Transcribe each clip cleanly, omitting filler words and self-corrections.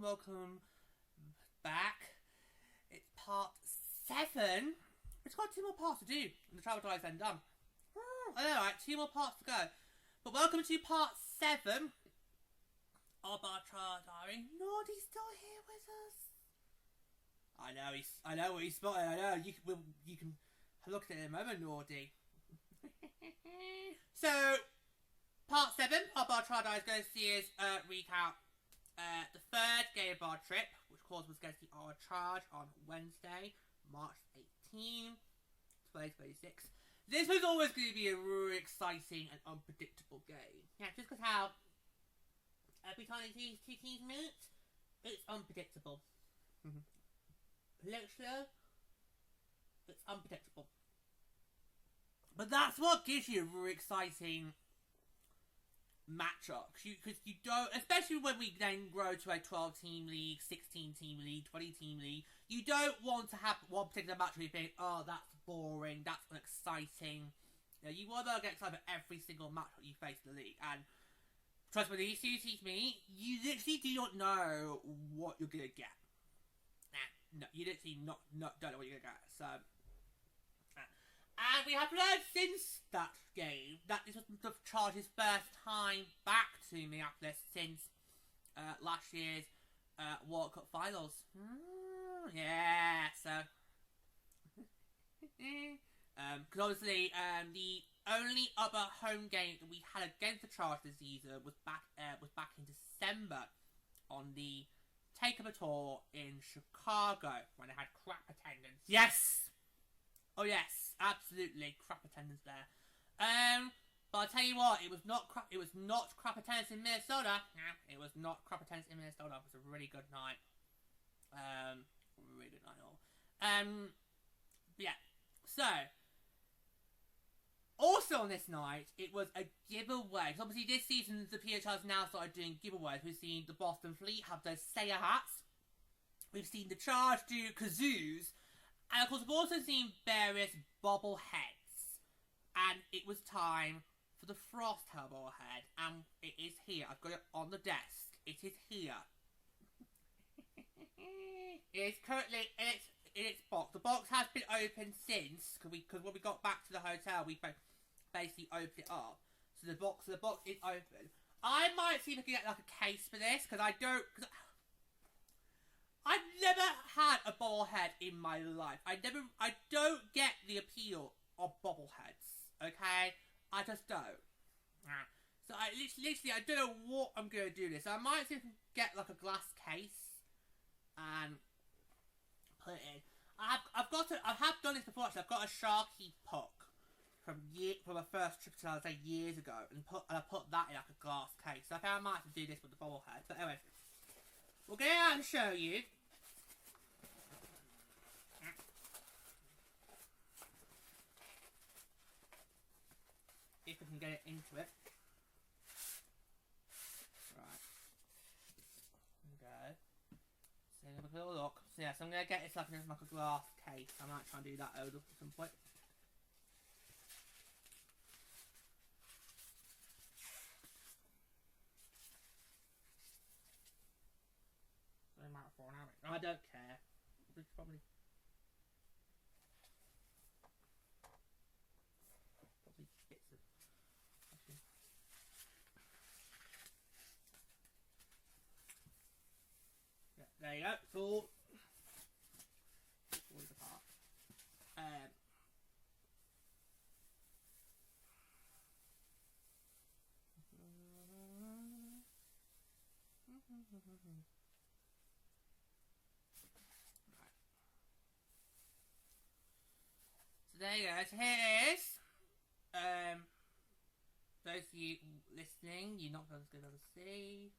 welcome back. It's part 7. It's got 2 more parts to do, and the travel dive's then done. I know, right? 2 more parts to go. But welcome to part 7 of our travel diary. Nordy's still here with us. I know what he's spotted. I know you can have a look at it in a moment, Nordy. So, part 7 of our travel diary is going to see us recount the 3rd game of our trip, which of course was against the Ottawa Charge on Wednesday, March 18, 2026. This was always going to be a really exciting and unpredictable game. Yeah, just because how every time these 2 teams meet, it's unpredictable. Literally, it's unpredictable. But that's what gives you a really exciting matchup, because you don't, especially when we then grow to a 12-team league, 16-team league, 20-team league, you don't want to have one particular match where you think, oh, that's boring, that's unexciting. You want to get excited for every single match that you face in the league, and trust me, when these 2 teams meet, you literally do not know what you're going to get. No, you literally don't know what you're going to get, so... And we have learned since that game that this was the Charge's first time back to Minneapolis since last year's World Cup finals. Yeah, so... Because obviously, the only other home game that we had against the Charge this season was back in December on the Takeover Tour in Chicago when they had crap attendance. Yes! Oh yes, absolutely crap attendance there. But I'll tell you what, it was not crap attendance in Minnesota. It was not crap attendance in Minnesota. It was a really good night. Really good night all. Yeah. So, also on this night, it was a giveaway. So obviously this season, the PHL has now started doing giveaways. We've seen the Boston Fleet have those Seiya hats. We've seen the Charge do kazoos. And of course, we've also seen various bobbleheads. And it was time for the Frost Hell bobblehead. And it is here. I've got it on the desk. It is here. It is currently in its box. The box has been open since, because when we got back to the hotel, we basically opened it up. So the box is open. I might see if I can get like a case for this, because I've never had a bobblehead in my life. I don't get the appeal of bobbleheads. Okay, I just don't. So I literally I don't know what I'm gonna do this. So I might see if I can get like a glass case and put it in. I have done this before. Actually, I've got a Sharky puck from my first trip to say years ago, and I put that in like a glass case. So I think I might have to do this with the bobblehead. But anyway, we'll get it out and show you. If we can get it into it. Right. There we go. So have a little look. So yeah, so I'm going to get this up in like a glass case. I might try and do that over at some point. So I might have fallen out. I don't care. It's probably bits of... Yeah, there you go. It's all apart. So there you go. So here it is. Those of you listening, you're not going to be able to see.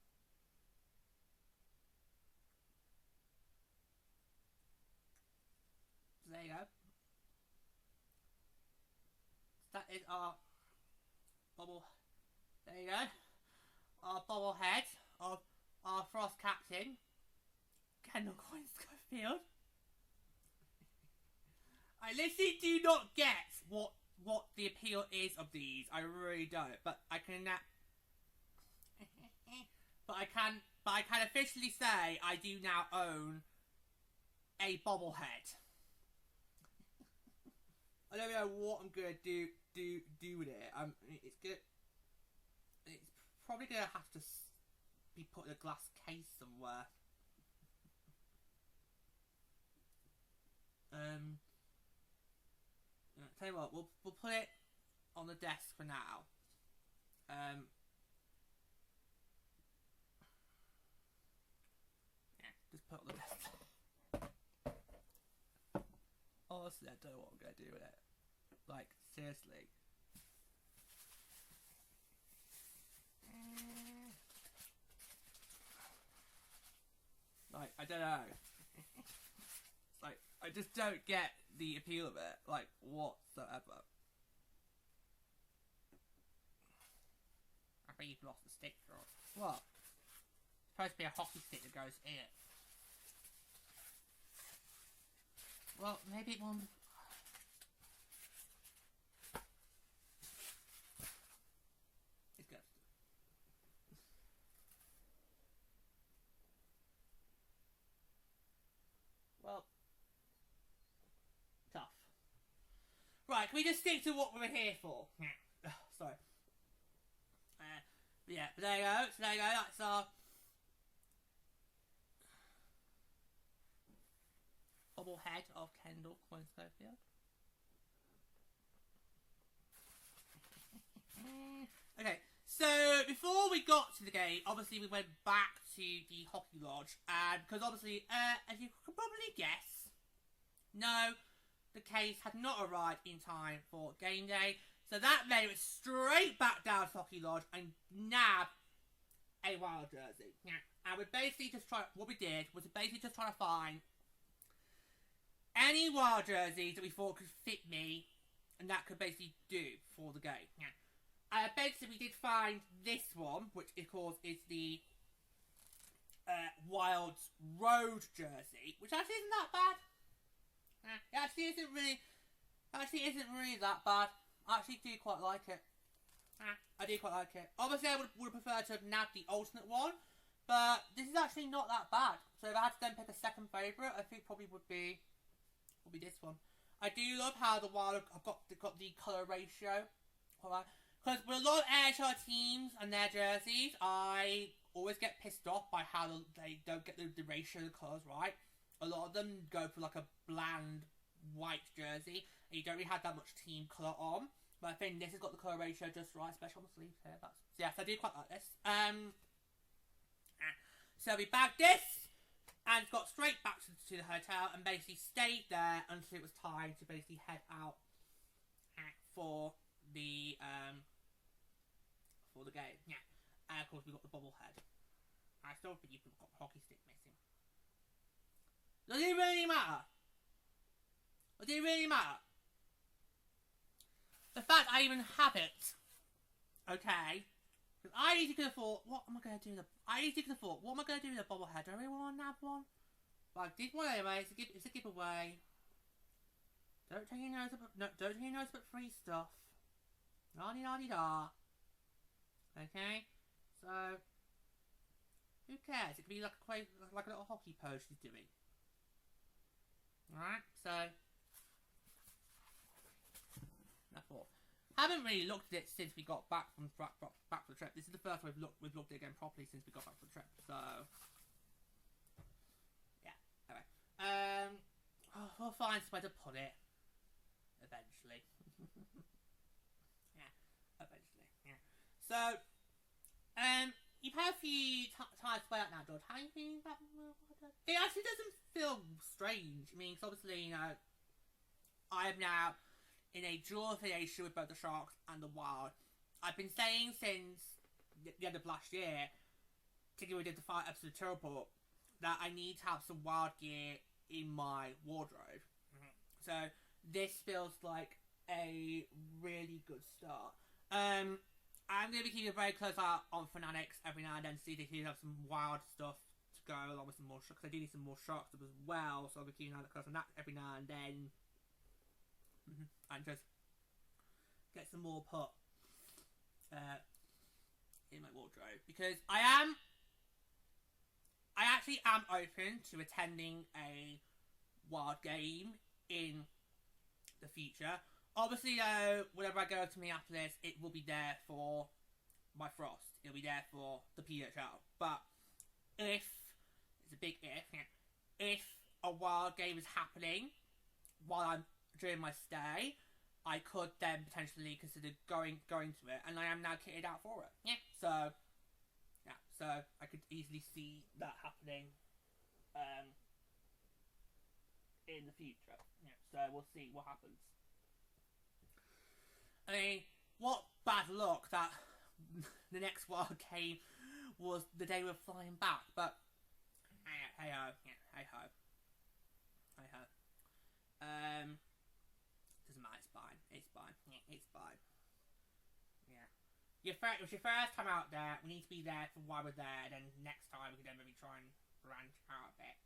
So there you go. So that is our bubble. There you go. Our bobblehead of our Frost Captain. Kendall Coyne Schofield. I literally do not get what the appeal is of these. I really don't. But I can officially say I do now own a bobblehead. I don't know what I'm gonna do with it. It's probably gonna have to be put in a glass case somewhere. Tell you what, we'll put it on the desk for now. Yeah, just put it on the desk. Honestly, I don't know what I'm gonna do with it. Like, seriously. Like, I don't know. It's like, I just don't get the appeal of it, like, whatsoever. I think you've lost the stick, George. What? It's supposed to be a hockey stick that goes in it. Well, maybe it won't. It's good. Well, tough. Right, can we just stick to what we're here for? Sorry. Yeah, but there you go. So there you go. That's our bobblehead of Kendall Coyne Schofield. Okay, so before we got to the game, obviously we went back to the hockey lodge, and because obviously, as you could probably guess, no, the case had not arrived in time for game day, so that made it straight back down to hockey lodge and nab a Wild jersey. And we basically just try. What we did was basically just try to find any Wild jerseys that we thought could fit me, and that could basically do for the game. Basically, we did find this one, which of course is the Wild Road jersey, which actually isn't that bad. It actually isn't really that bad. I actually do quite like it. I do quite like it. Obviously, I would have preferred to have nabbed the alternate one, but this is actually not that bad. So if I had to then pick a second favourite, I think probably would be this one. I do love how the Wild have got the colour ratio. Because with a lot of AHL teams and their jerseys, I always get pissed off by how they don't get the ratio of the colours right. A lot of them go for like a bland white jersey, and you don't really have that much team colour on. But I think this has got the colour ratio just right, especially on the sleeves here. Yes, I do quite like this. So we bagged this and got straight back to the hotel and basically stayed there until it was time to basically head out for the game. Yeah, and of course we got the bobblehead. I still think you've got the hockey stick missing. Does it really matter? Does it really matter? The fact I even have it, okay? Because I easily could have thought, what am I going to do with the bobblehead? Do I really want to nab one? But I did one anyway. It's a giveaway. Don't turn your nose up. No, don't turn your nose up at free stuff. La-di-da-di-da. Okay? So, who cares? It could be like a little hockey pose she's doing. Alright, so therefore, haven't really looked at it since we got back from the trip. This is the first time we've looked at it again properly since we got back from the trip. So yeah. Anyway, we'll find somewhere to put it eventually. Yeah, eventually. Yeah. So you've had a few times to play out now, George. How are you feeling about it? Actually doesn't feel strange. I mean, 'cause obviously, you know, I am now in a dual affiliation with both the Sharks and the Wild. I've been saying since the end of last year, particularly when we did the 5 episode of Tour Report, that I need to have some Wild gear in my wardrobe. So this feels like a really good start. I'm going to be keeping a very close eye on Fanatics every now and then to see if they have some Wild stuff to go along with some more shocks. I do need some more shocks as well, so I'll be keeping an eye on that every now and then. And just get some more put in my wardrobe, because I actually am open to attending a wild game in the future. Obviously though, whenever I go to Minneapolis, it will be there for my Frost. It'll be there for the PHL. But if, it's a big if a wild game is happening while I'm during my stay, I could then potentially consider going to it, and I am now kitted out for it. So I could easily see that happening in the future. So we'll see what happens. I mean, what bad luck that the next wild game was the day we were flying back, but hey ho. Doesn't matter, it's fine. Yeah. It was your first time out there. We need to be there for while we're there, and then next time we can then maybe try and branch out a bit.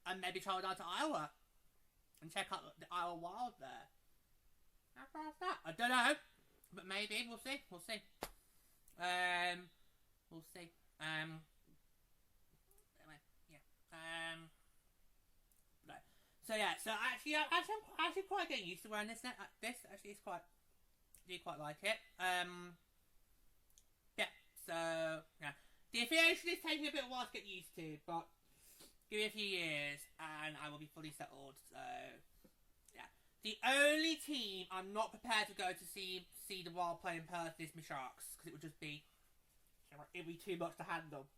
And maybe travel down to Iowa and check out the Iowa Wild there. How far is that? I don't know, but maybe we'll see. We'll see. So yeah. So actually, I'm quite getting used to wearing this. This actually is quite. I do quite like it. Yeah. So yeah, the affiliation is taking a bit of a while to get used to, but give it a few years and I will be fully settled. So yeah, the only team I'm not prepared to go to see the Wild play in Perth is my Sharks, because it would just be too much to handle.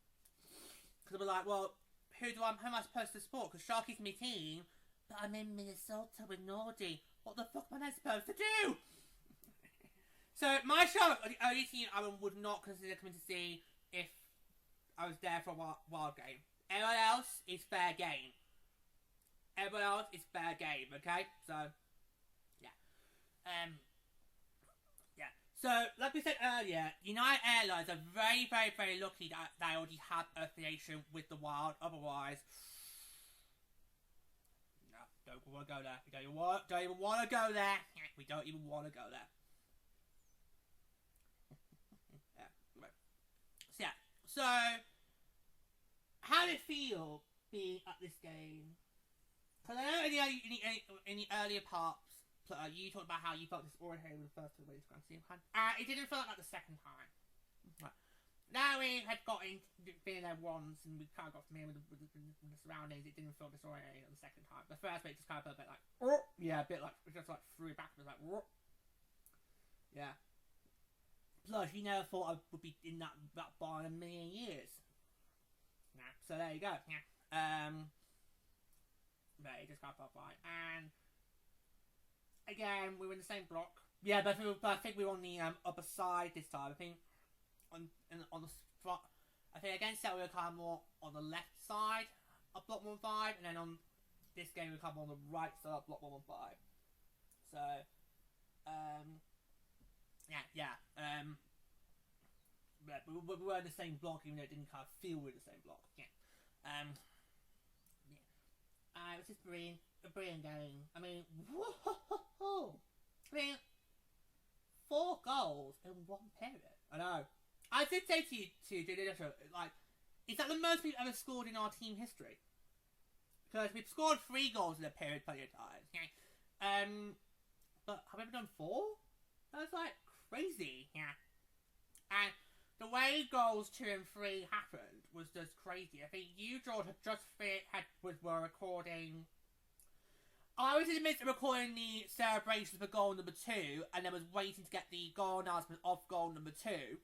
Because I'll be like, well, who am I supposed to support? Because Sharky's my team, but I'm in Minnesota with Nordy. What the fuck am I supposed to do? So my Sharks are the only team I would not consider coming to see if I was there for a wild game. Everyone else is fair game. Okay? So, yeah. Yeah. So, like we said earlier, United Airlines are very, very, very lucky that they already have affiliation with the Wild. Otherwise, no, don't want to go there. We don't even want to go there. We don't even want to go there. Yeah. So, how did it feel being at this game? Because I know in the earlier parts, you talked about how you felt disoriented with the first two ways. It didn't feel like the second time. Right. Now we had been there once, and we kind of got familiar with the surroundings. It didn't feel disorienting the second time. The first way just kind of felt a bit like, yeah, a bit like, just like threw it back. It was like, yeah. Plus, you never thought I would be in that bar in a million years. Nah, so there you go. Yeah. But it just got up right. And again, we were in the same block. Yeah, but I think we were on the upper side this time. I think on the front. I think against that we were kind of more on the left side of block 115, and then on this game we were kind of on the right side of block 115. So, yeah. But we were in the same block, even though it didn't kind of feel we were the same block. Yeah. It was just a brilliant game. I mean, whoa! I mean, 4 goals in 1 period. I know. I did say to you, like, is that the most we've ever scored in our team history? Because we've scored 3 goals in a period plenty of times. But have we ever done 4? That's like crazy. Yeah. And the way goals 2 and 3 happened was just crazy. I think you, George, were recording. I was in the midst of recording the celebrations for goal number 2, and then was waiting to get the goal announcement of goal number 2,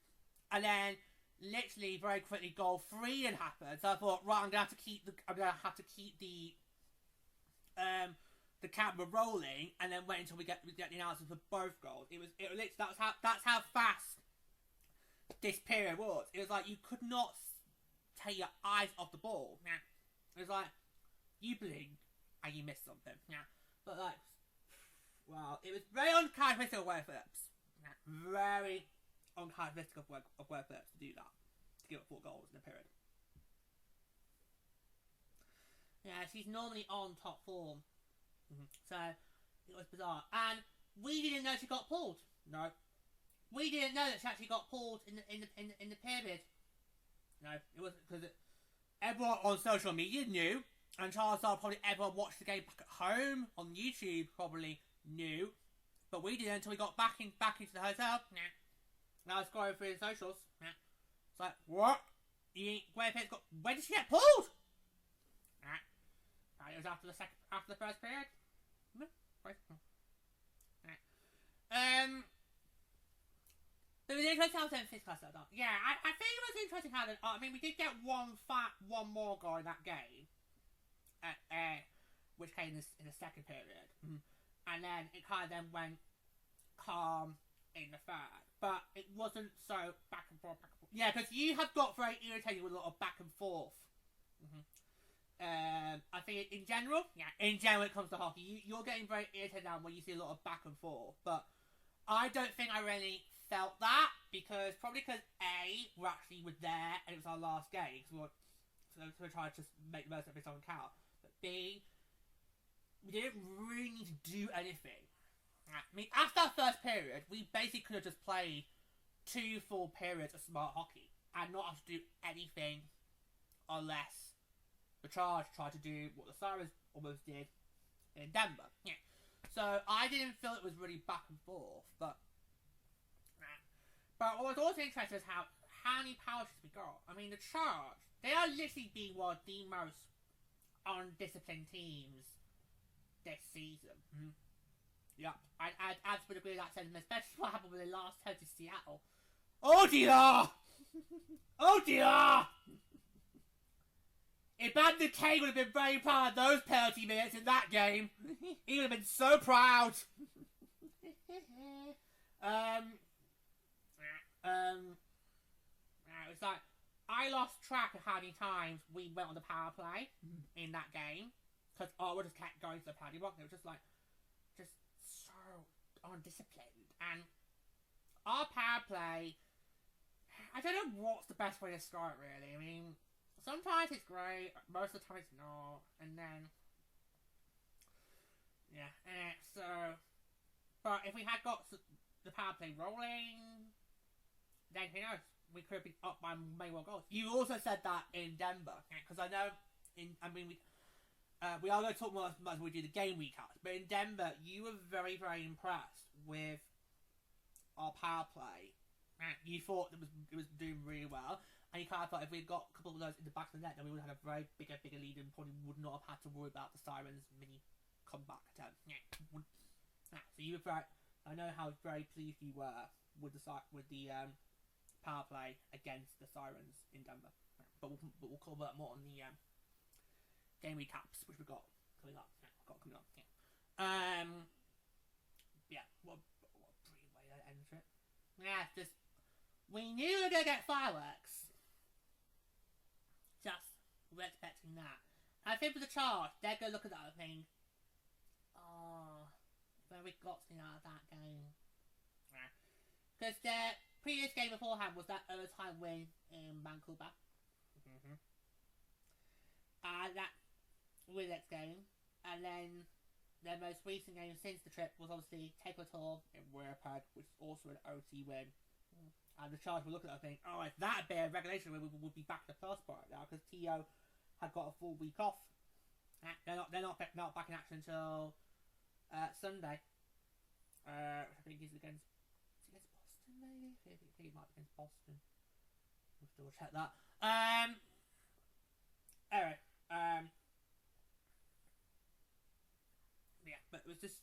and then literally very quickly goal 3 had happened. So I thought, right, I'm gonna have to keep the camera rolling, and then wait until we get the announcement for both goals. That's how fast this period was. It was like you could not take your eyes off the ball. Yeah. It was like you blink and you miss something. Yeah. But like, well, it was very uncharacteristic of Ware Phillips. Yeah. Very uncharacteristic of Ware Phillips to do that. To give up 4 goals in a period. Yeah, she's normally on top form. So it was bizarre, and we didn't know she got pulled. No, we didn't know that she actually got pulled in the period. No, it wasn't because everyone on social media knew, and Charles probably everyone watched the game back at home on YouTube probably knew, but we didn't until we got back into the hotel. Nah. Now I was scrolling through the socials. Nah. It's like, what? When did she get pulled? Nah. It was after the first period. But it was interesting how the fifth class started off. Yeah, I think it was interesting how we did get one more goal in that game, which came in the second period, and then it kind of then went calm in the third, but it wasn't so back and forth. Yeah, because you have got very irritated with a lot of back and forth. I think in general, when it comes to hockey, you're getting very irritated now when you see a lot of back and forth. But I don't think I really felt that because A, we actually were there and it was our last game, so we're trying to just make the most of it on count. But B, we didn't really need to do anything. I mean, after our first period, we basically could have just played 2 full periods of smart hockey and not have to do anything unless the Charge tried to do what the Sirens almost did in Denver. Yeah. So I didn't feel it was really back and forth, but what was also interesting is how many power shots we got. I mean, the Charge, they are literally being one of the most undisciplined teams this season. Yep. I'd absolutely agree with that sentiment, especially what happened when they last held to Seattle. Oh dear! Oh dear! Evander Kane would have been very proud of those penalty minutes in that game. He would have been so proud. It was like, I lost track of how many times we went on the power play in that game. Because we just kept going to the penalty box. It was just so undisciplined. And our power play, I don't know what's the best way to describe it really. I mean, sometimes it's great, most of the time it's not, and then, but if we had got the power play rolling, then who knows, we could be up by many more goals. You also said that in Denver, because I know, we are going to talk more as we do the game recaps, but in Denver, you were very, very impressed with our power play. You thought it was doing really well. And you kind of thought if we'd got a couple of those in the back of the net, then we would have had a very bigger lead and probably would not have had to worry about the Sirens' mini comeback attempt. So you were very, I know how very pleased you were with the power play against the Sirens in Denver. But we'll cover that more on the game recaps, which we've got coming up. What a brilliant way to end it. We knew we were going to get fireworks. We're expecting that. And I think for the Charge, they're going to look at that and think, where we got something out of that game. Because their previous game beforehand was that overtime win in Vancouver. And that was the next game. And then their most recent game since the trip was obviously Takeover in Winnipeg, which is also an OT win. And the Charge will look at that and think, if that had been a regulation win, we would be back to the first part now, because T.O. had got a full week off. They're not back in action until Sunday. I think it's against Boston, maybe? I think it might be against Boston. We'll still check that. Anyway. But it was just...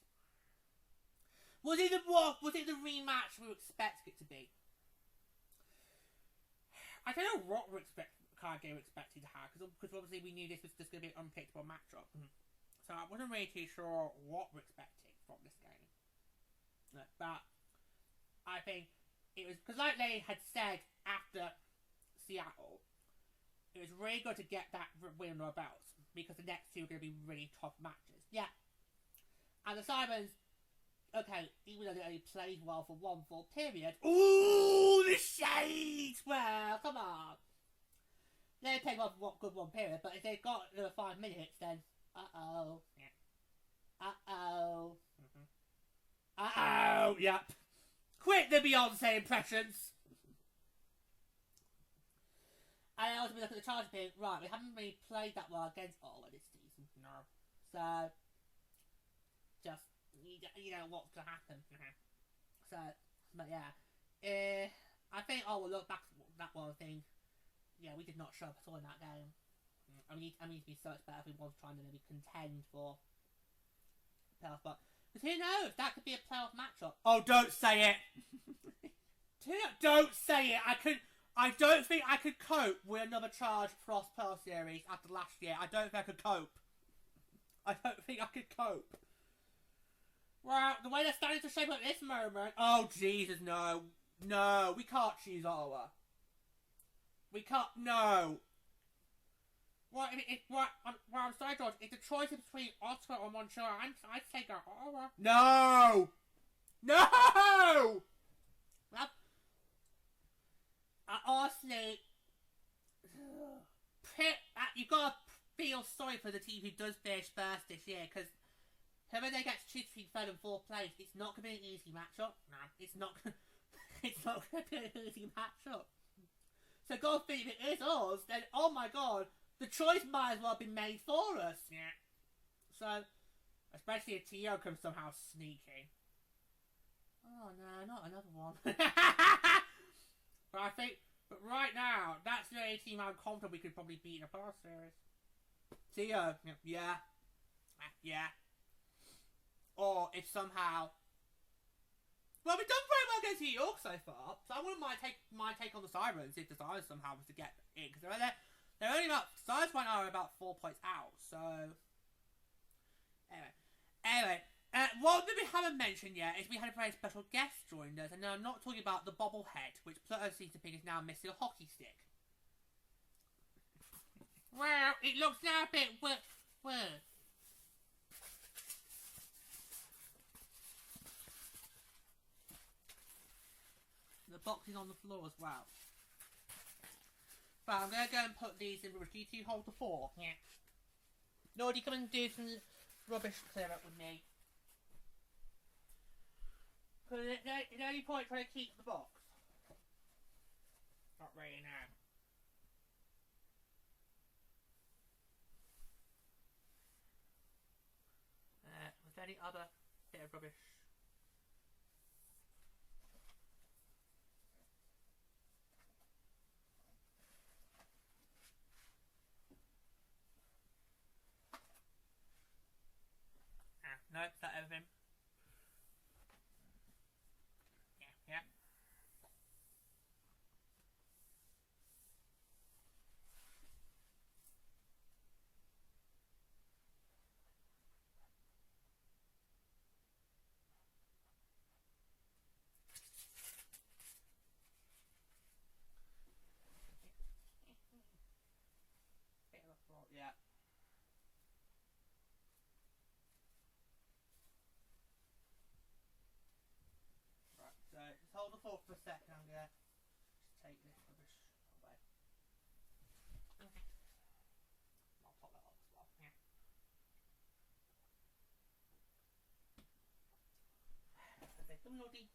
Was it the rematch we were expecting it to be? I don't know what card game we expected to have, because obviously we knew this was just going to be an unpredictable matchup. So I wasn't really too sure what we're expecting from this game. But I think it was, because like they had said after Seattle, it was really good to get that win on our belts, because the next two are going to be really tough matches. Yeah. And the Sirens, okay, even though they only played well for one full period, ooh, the shades! Well, come on. They take one good one period, but if they've got another 5 minutes, then uh-oh. Yeah. Uh-oh. Mm-hmm. Uh-oh. Yep. Quit the Beyonce impressions. And I also look at the Charge being, right, we haven't really played that well against Ottawa this season. No. So, just, you know what's going to happen. So, but yeah. I think Ottawa look back at that one thing. Yeah, we did not show up at all in that game. I mean, to be so much better if we want to try and maybe contend for playoff spot. Because who knows? That could be a playoff matchup. Oh, don't say it! Don't say it! I don't think I could cope with another Charge Frost Pearl series after last year. I don't think I could cope. I don't think I could cope. Well, the way they're starting to shape up at this moment... Oh, Jesus, no. No, we can't choose Ottawa. We can't... No. Well, I'm sorry, George. If the choice is between Ottawa or Montreal, I'd say go Ottawa. No! No! Well... honestly, you've got to feel sorry for the team who does finish first this year, because whoever they get to choose between 3rd and 4th place, it's not going to be an easy matchup. No, it's not. It's not going to be an easy matchup. So God, if it is us, then oh my God, the choice might as well be made for us. Yeah. So, especially if Tio can somehow sneak in. Oh no, not another one. But right now, that's the only team I'm confident we could probably beat in a playoff series. Tio, yeah. Or if somehow, well, we've done very well against New York so far, so I wouldn't mind take on the Sirens if the Sirens somehow was to get in, because they're only about, Sirens right now are about 4 points out. So anyway. What we haven't mentioned yet is we had a very special guest join us, and I'm not talking about the bobblehead, which Pluto seems to think is now missing a hockey stick. Well, it looks now a bit weird. The box is on the floor as well. But I'm going to go and put these in rubbish. Do you two hold the 4? Yeah. Nordy, come and do some rubbish clear up with me. Because there's any point trying to keep the box. Not really now. Was there any other bit of rubbish? No, is that everything? Yeah. Yeah. Right, so just hold the fork for a second. I'm gonna just take this rubbish away. Okay. I'll pop that up as well. Yeah. Okay, come Nordy.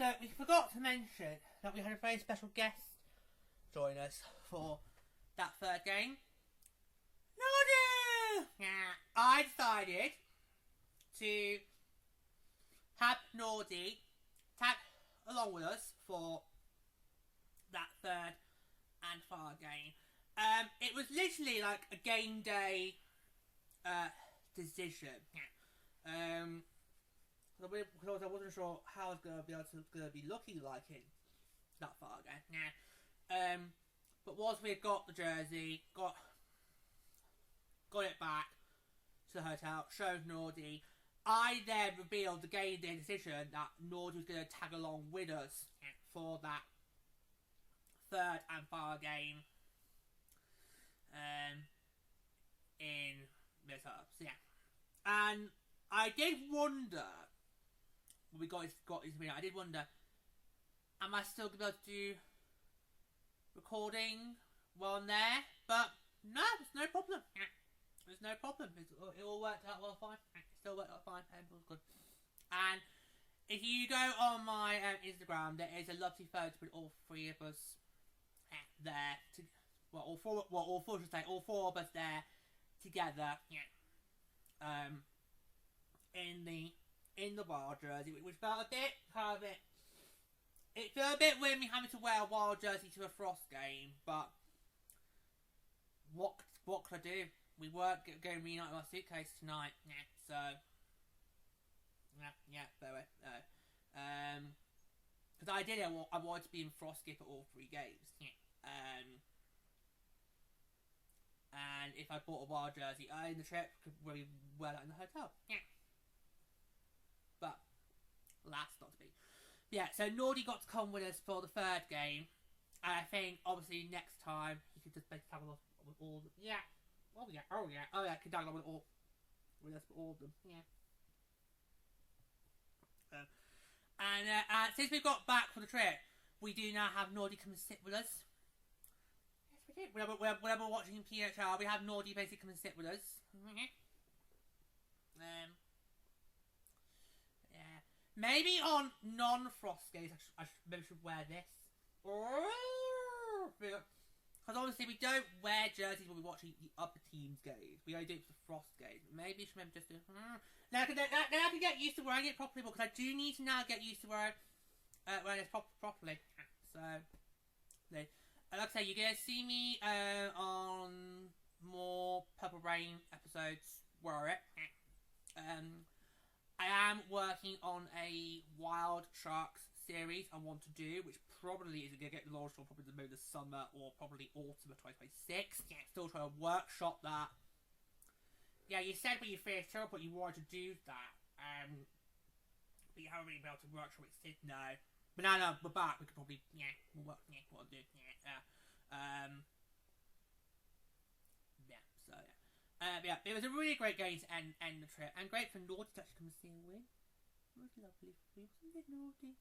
So we forgot to mention that we had a very special guest join us for that third game. Nordy! Yeah, I decided to have Nordy tag along with us for that third and final game. It was literally like a game day decision. Because I wasn't sure how I was going to be looking like in that far game. But once we had got the jersey, got it back to the hotel, showed Nordy, I then revealed the game day decision that Nordy was going to tag along with us for that third and final game in Minnesota. So yeah, and I did wonder when we got his video. I did wonder, am I still going to be able to do recording while I'm there? But no, there's no problem. There's no problem. It all worked out well fine. It still worked out fine. It was good. And if you go on my Instagram, there is a lovely photo with all three of us there. All four of us there together. In the wild jersey, which felt a bit kind of it. It felt a bit weird me having to wear a wild jersey to a Frost game, but what could I do? We weren't going to reunite our suitcase tonight, so because I did it, I wanted to be in Frost gear for all three games, and if I bought a wild jersey in the trip, could really wear that in the hotel, but that's not to be. Yeah, so Nordy got to come with us for the third game, and I think obviously next time he could just basically have with all the, could tag along with us for all of them, and since we got back from the trip, we do now have Nordy come and sit with us. Yes, we did. Whenever we're watching PHR, we have Nordy basically come and sit with us. Maybe on non-Frost games, I maybe should wear this. Because obviously we don't wear jerseys when we're watching the upper team's games. We only do it for the Frost games. Maybe I should maybe just do. Now I can get used to wearing it properly, because I do need to now get used to wearing it properly. So, like I say, you're gonna see me on more Purple Rain episodes wear it. I am working on a Wild Sharks series I want to do, which probably is going to get launched on probably the summer or probably autumn of 2026. Still trying to workshop that. Yeah, you said when you finished up what you wanted to do that, but you haven't really been able to workshop it since. No. But now we're back, we could probably, we'll work, what I'll do, it was a really great game to end the trip, and great for Nordy to actually come and see a win. It was lovely for you, wasn't it, Nordy?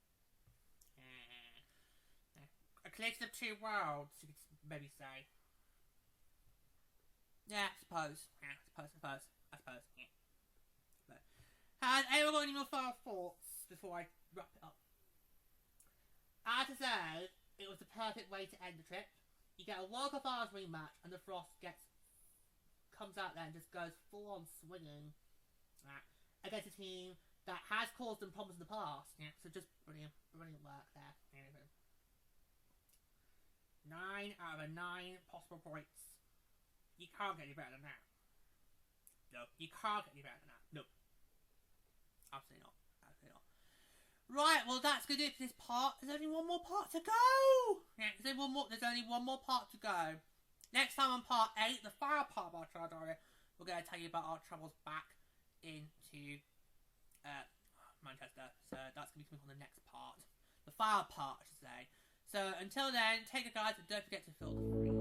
A collection of two worlds, you could maybe say. I suppose. Has anyone got any more final thoughts before I wrap it up? As I said, it was the perfect way to end the trip. You get a World Cup Finals rematch, and the Frost comes out there and just goes full on swinging against a team that has caused them problems in the past. So just brilliant work there. 9 out of 9 possible points. You can't get any better than that. No, you can't get any better than that. No, absolutely not. Right, well that's good for this part. There's only one more part to go. There's only one more part to go. Next time on part 8, the final part of our travel diary, we're going to tell you about our travels back into Manchester. So that's going to be coming on the next part. The final part, I should say. So until then, take care guys, and don't forget to fill the freeze.